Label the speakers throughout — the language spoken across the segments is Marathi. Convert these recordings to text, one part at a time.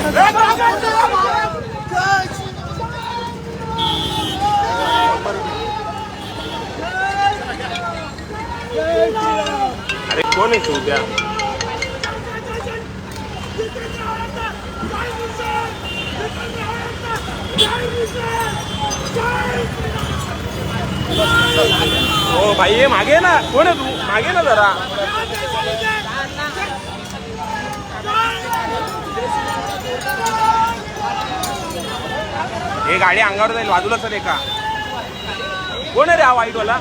Speaker 1: अरे कोण आहे तू? द्या हो भाई, ये मागे ना. कोण आहे तू? मागे ना जरा. हे गाडी अंगावर जाईल, बाजूला सर. एका कोण आहे रे हा वाईटवाला?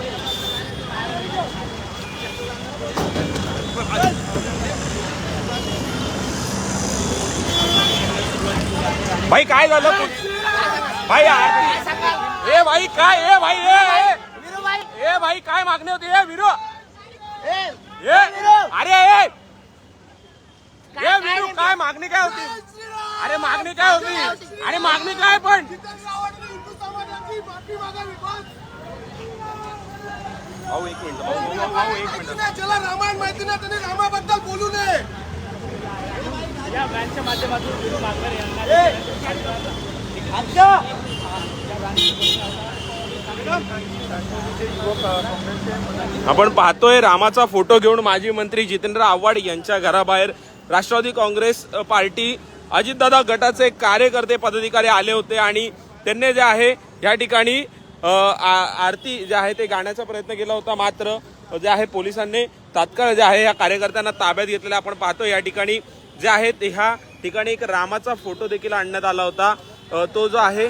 Speaker 1: भाई काय झालं? भाई आरती. ए भाई काय? ए भाई ए भाई काय मागणी होती? ए विरो, अरे ए विरो, काय मागणी काय होती? अरे मागणी काय होती? अरे मागणी काय? पण भाऊ एक मिनिट, भाऊ एक मिनिट.
Speaker 2: ज्याला रामायण माहिती नाही त्याने रामाबद्दल बोलू नये. या ब्रँचच्या माध्यमातून विरू भाकर
Speaker 1: आपण पाहतोय रामाचा फोटो घेऊन माजी मंत्री जितेंद्र आव्हाड यांच्या घराबाहेर राष्ट्रवादी काँग्रेस पार्टी अजितदादा गटाचे कार्यकर्ते पदाधिकारी आले होते आणि त्यांनी जे आहे या ठिकाणी आरती जे आहे ते गाण्याचा प्रयत्न केला होता. मात्र जे आहे पोलिसांनी तात्काळ जे आहे या कार्यकर्त्यांना ताब्यात घेतलेला आपण पाहतो. या ठिकाणी जे आहे ह्या ठिकाणी एक रामाचा फोटो देखील आणण्यात आला होता. तो जो आहे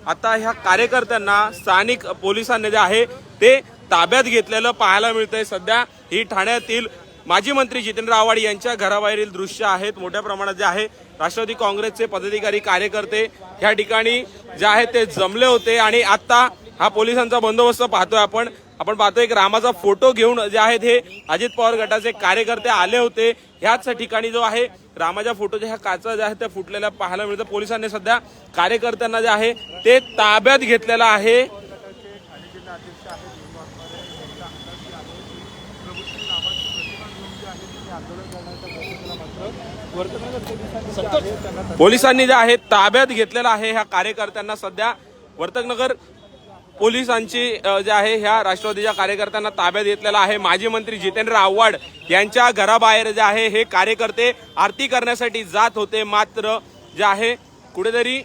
Speaker 1: आता ह्या कार्यकर्त्यांना स्थानिक पोलिसांनी जे आहे ते ताब्यात घेतलेलं पाहायला मिळतंय. सध्या ही ठाण्यातील माजी मंत्री जितेंद्र आव्हाड यांच्या घराबाहेरील दृश्य आहेत. मोठ्या प्रमाणात जे आहे राष्ट्रवादी काँग्रेसचे पदाधिकारी कार्यकर्ते या ठिकाणी जे आहेत ते जमले होते आणि आता हा पोलिसांचा बंदोबस्त पाहतोय आपण पाहतोय एक रामाचा फोटो घेऊन जे आहेत हे अजित पवार गटाचे कार्यकर्ते आले होते. ह्याच ठिकाणी जो आहे रामाच्या फोटोच्या ह्या काचा ज्या आहेत त्या फुटलेल्या पाहायला मिळतं. पोलिसांनी सध्या कार्यकर्त्यांना जे आहे ते ताब्यात घेतलेलं आहे. पोलिसांनी जे आहे ताब्यात घेतलेला आहे ह्या कार्यकर्त्यांना. सध्या वर्तकनगर पोलिसांची जे आहे ह्या राष्ट्रवादीच्या कार्यकर्त्यांना ताब्यात घेतलेला आहे. माजी मंत्री जितेंद्र आव्हाड यांच्या घराबाहेर जे आहे हे कार्यकर्ते आरती करण्यासाठी जात होते. मात्र जे आहे कुठेतरी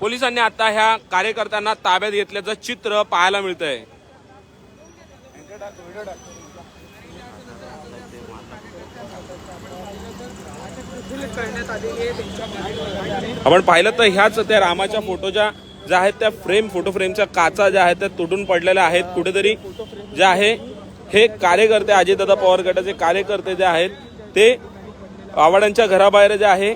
Speaker 1: पोलिसांनी आता ह्या कार्यकर्त्यांना ताब्यात घेतल्याचं चित्र पाहायला मिळतंय. आपण पाहिलं तर ह्याच त्या रामाच्या फोटोच्या ज्या आहेत त्या फोटो फ्रेमच्या काचा ज्या आहेत त्या तुटून पडलेल्या आहेत. कुठेतरी जे आहे हे कार्यकर्ते अजितदादा पवार गटाचे कार्यकर्ते जे आहेत ते आव्हाडांच्या घराबाहेर जे आहे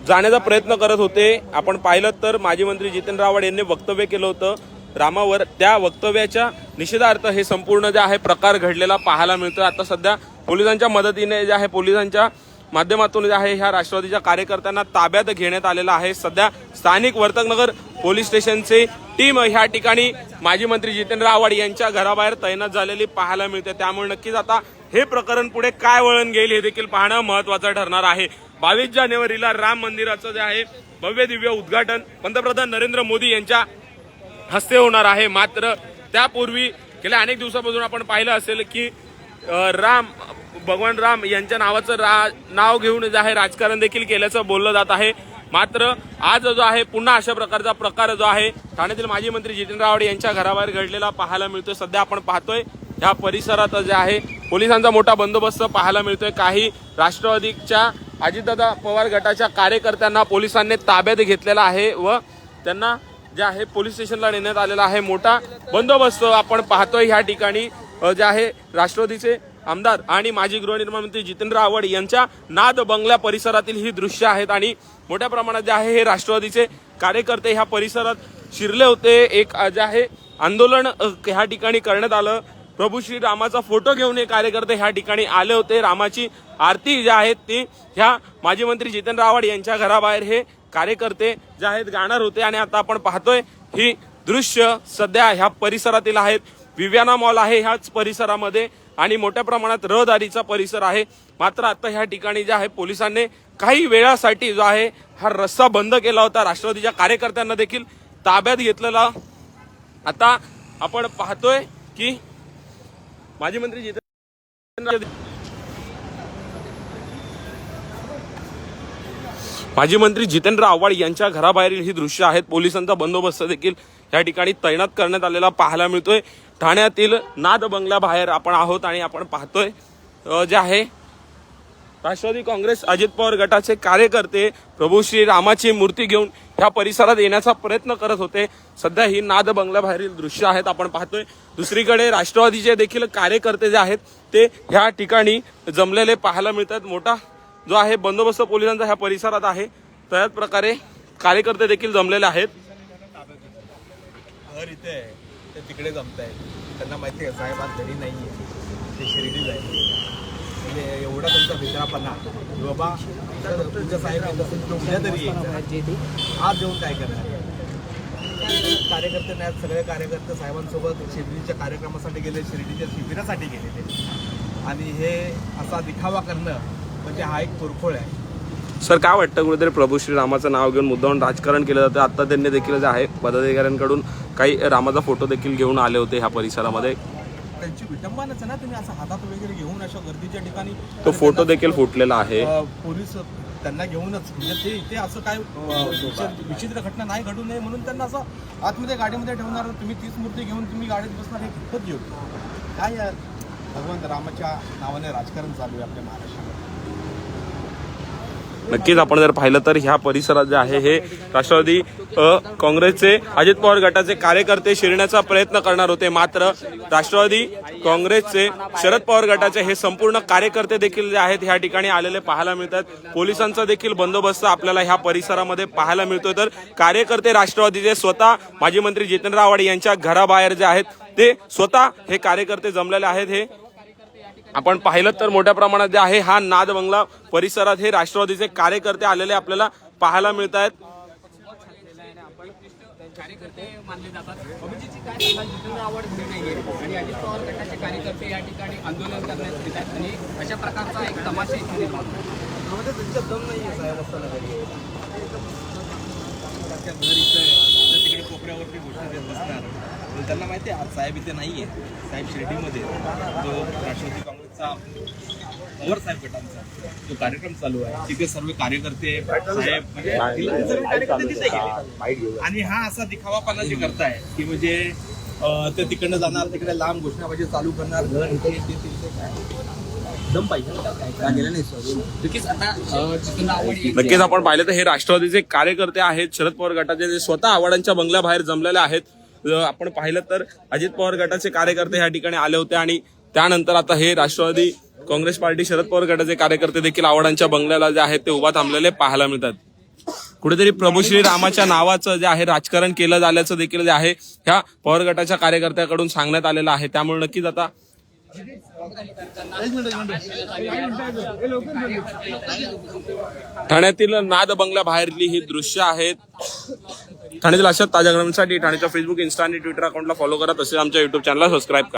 Speaker 1: जाण्याचा प्रयत्न करत होते. आपण पाहिलं तर माजी मंत्री जितेंद्र आव्हाड यांनी वक्तव्य केलं होतं रामावर. त्या वक्तव्याच्या निषेधार्थ हे संपूर्ण जे आहे प्रकार घडलेला पाहायला मिळतोय. आता सध्या पोलिसांच्या मदतीने जे आहे पोलिसांच्या माध्यमातून जे आहे ह्या राष्ट्रवादीच्या कार्यकर्त्यांना ताब्यात घेण्यात आलेला आहे. सध्या स्थानिक वर्तकनगर पोलीस स्टेशनचे टीम ह्या ठिकाणी माजी मंत्री जितेंद्र आव्हाड यांच्या घराबाहेर तैनात झालेली पाहायला मिळते. त्यामुळे नक्कीच आता हे प्रकरण पुढे काय वळण घेईल हे देखील पाहणं महत्त्वाचं ठरणार आहे. 22 जानेवारीला राम मंदिराचं जे आहे भव्य दिव्य उद्घाटन पंतप्रधान नरेंद्र मोदी यांच्या हस्ते होणार आहे. मात्र त्यापूर्वी गेल्या अनेक दिवसापासून आपण पाहिलं असेल की भगवान राम यांच्या नावाचं नाव घेऊन जे आहे राजकारण देखील केल्याचं बोललं जात आहे. मात्र आज जो आहे पुन्हा अशा प्रकारचा प्रकार जो आहे ठाण्यातील माजी मंत्री जितेंद्र आव्हाड यांच्या घराबाहेर घडलेला पाहायला मिळतोय. सध्या आपण पाहतोय ह्या परिसरात जे आहे पोलिसांचा मोठा बंदोबस्त पाहायला मिळतोय. काही राष्ट्रवादीच्या अजितदादा पवार गटाच्या कार्यकर्त्यांना पोलिसांनी ताब्यात घेतलेला आहे व त्यांना जे आहे पोलीस स्टेशनला नेण्यात आलेला आहे. मोठा बंदोबस्त आपण पाहतोय. ह्या ठिकाणी जे आहे राष्ट्रवादीचे आमदार आणि माजी गृहनिर्माण मंत्री जितेंद्र आव्हाड यांच्या नाद बंगल्या परिसरातील ही दृश्य आहेत आणि मोठ्या प्रमाणात जे आहे हे राष्ट्रवादीचे कार्यकर्ते ह्या परिसरात शिरले होते. एक जे आहे आंदोलन ह्या ठिकाणी करण्यात आलं. प्रभू श्री रामाचा फोटो घेऊन हे कार्यकर्ते ह्या ठिकाणी आले होते. रामाची आरती जी आहे ती ह्या माजी मंत्री जितेंद्र आव्हाड यांच्या घराबाहेर हे कार्यकर्ते जे आहेत गाणार होते आणि आता आपण पाहतोय ही दृश्य सध्या ह्या परिसरातील आहेत. विव्याना मॉल आहे ह्याच परिसरामध्ये आणि मोठ्या प्रमाणात रहदारीचा परिसर आहे. मात्र आता ह्या ठिकाणी जे आहे पोलिसांनी काही वेळासाठी जो आहे हा रस्ता बंद केला होता. राष्ट्रवादीच्या कार्यकर्त्यांना देखील ताब्यात घेतलेला. आता आपण पाहतोय की माजी मंत्री जितेंद्र आव्हाड यांच्या घराबाहेरील ही दृश्य आहेत. पोलिसांचा बंदोबस्त देखील या ठिकाणी तैनात करण्यात आलेला पाहायला मिळतोय. ठाण्यातील नाद बंगल्याबाहेर आपण आहोत आणि आपण पाहतोय जे आहे राष्ट्रवादी काँग्रेस अजित पवार गटाचे कार्यकर्ते प्रभू श्री रामाची मूर्ती घेऊन ह्या परिसरात येण्याचा प्रयत्न करत होते. सध्या ही नाद बंगल्याबाहेरील दृश्य आहेत आपण पाहतोय. दुसरीकडे राष्ट्रवादीचे देखील कार्यकर्ते जे आहेत ते ह्या ठिकाणी जमलेले पाहायला मिळतात. मोठा जो आहे बंदोबस्त पोलिसांचा ह्या परिसरात आहे. त्याच प्रकारे कार्यकर्ते देखील जमलेले आहेत.
Speaker 3: घर इथे आहे ते तिकडे जमत आहे. त्यांना माहिती आहे साहेब आज घरी नाही आहे, ते शिर्डीच आहे. म्हणजे एवढा त्यांचा भित्रापणा की बाबा तुमच्या साहेब येत असेल तर उद्या तरी येईल, आज जेवून काय करणार. कार्यकर्ते नाही, सगळे कार्यकर्ते साहेबांसोबत शिर्डीच्या कार्यक्रमासाठी गेले, शिर्डीच्या शिबिरासाठी गेलेले. आणि हे असा दिखावा करणं म्हणजे हा एक तोडफोड आहे.
Speaker 1: सर काय वाटतं कुठेतरी प्रभू श्री रामाचं नाव घेऊन मुद्दामून राजकारण केलं जातं. आता त्यांनी देखील जे आहे पदाधिकाऱ्यांकडून काही रामाचा फोटो देखील घेऊन आले होते ह्या परिसरामध्ये.
Speaker 3: त्यांची विटंबनाच ना, तुम्ही असं हातात वगैरे घेऊन अशा गर्दीच्या ठिकाणी
Speaker 1: तो फोटो देखील फुटलेला आहे.
Speaker 3: पोलीस त्यांना घेऊनच म्हणजे ते इथे असं काय विचित्र घटना नाही घडू नये म्हणून त्यांना असं आतमध्ये गाडीमध्ये ठेवणार. तुम्ही तीच मूर्ती घेऊन तुम्ही गाडीत बसणार, हे कितपत योग्य काय यार. भगवान रामाच्या नावाने राजकारण चालू आहे आपल्या महाराष्ट्रामध्ये.
Speaker 1: नक्कीच आपण जर पाहिलं तर ह्या परिसरात जे आहे हे राष्ट्रवादी काँग्रेसचे अजित पवार गटाचे कार्यकर्ते शिरण्याचा प्रयत्न करणार होते. मात्र राष्ट्रवादी काँग्रेसचे शरद पवार गटाचे हे संपूर्ण कार्यकर्ते देखील जे आहेत ह्या ठिकाणी आलेले पाहायला मिळतात. पोलिसांचा देखील बंदोबस्त आपल्याला ह्या परिसरामध्ये पाहायला मिळतोय. तर कार्यकर्ते राष्ट्रवादीचे स्वतः माजी मंत्री जितेंद्र आव्हाड यांच्या घराबाहेर जे आहेत ते स्वतः हे कार्यकर्ते जमलेले आहेत. हे आपण पाहिलं तर मोठ्या प्रमाणात जे आहे हा नाद बंगला परिसरात हे राष्ट्रवादीचे कार्यकर्ते आलेले आपल्याला पाहायला मिळत आहेत.
Speaker 4: कार्यकर्ते मानले जातात. अभिजितची काय सांगाल? जितेंद्र आव्हाड घरी नाहीये आणि अजित पवार गटाचे कार्यकर्ते या ठिकाणी आंदोलन करण्यात येतात आणि अशा प्रकारचा एक तमाशा इथे निर्माण होतो.
Speaker 3: त्यांच्या दम नाही आहे साहेब असताना घरी. त्यांच्या घर इथं आहे, तर तिकडे कोपऱ्यावरती घोषणा देत बसणार. त्यांना माहिती आहे आज साहेब इथे नाही आहे. साहेब शिर्डीमध्ये जो राष्ट्रवादी काँग्रेसचा पवार साहेब गटांचा जो कार्यक्रम चालू आहे तिथे सर्व कार्यकर्ते साहेब म्हणजे सर्व कार्यकर्ते तिथे गेले. आणि हा असा दिखावापणा जे करताय की म्हणजे ते तिकडनं जाणार, तिकडे लांब घोषणाबाजी चालू करणार, घर इथे दम पाहिजे.
Speaker 1: नक्कीच आपण पाहिलं तर हे राष्ट्रवादीचे कार्यकर्ते आहेत. शरद पवार गटाचे जे स्वतः आव्हाडांच्या बंगल्याबाहेर जमलेले आहेत. आपण पाहिलं तर अजित पवार गटाचे कार्यकर्ते ह्या ठिकाणी आले होते आणि त्यानंतर आता हे राष्ट्रवादी काँग्रेस पार्टी शरद पवार गटाचे कार्यकर्ते देखील आव्हाडांच्या बंगल्याला जे आहेत ते उभा थांबलेले पाहायला मिळतात. कुठेतरी प्रभू श्री रामाच्या नावाचं जे आहे राजकारण केलं झाल्याचं देखील जे आहे ह्या पवार गटाच्या कार्यकर्त्याकडून सांगण्यात आलेलं आहे. त्यामुळे नक्कीच आता ठाण्यातील नाद बंगल्या बाहेरली ही दृश्य आहेत. ठाण्यातील अशाच ताज्या घडामोडींसाठी ठाण्याच्या फेसबुक, इन्स्टा आणि ट्विटर अकाउंटला फॉलो करा. तसेच आमच्या युट्यूब चॅनलला सबस्क्राईब करा.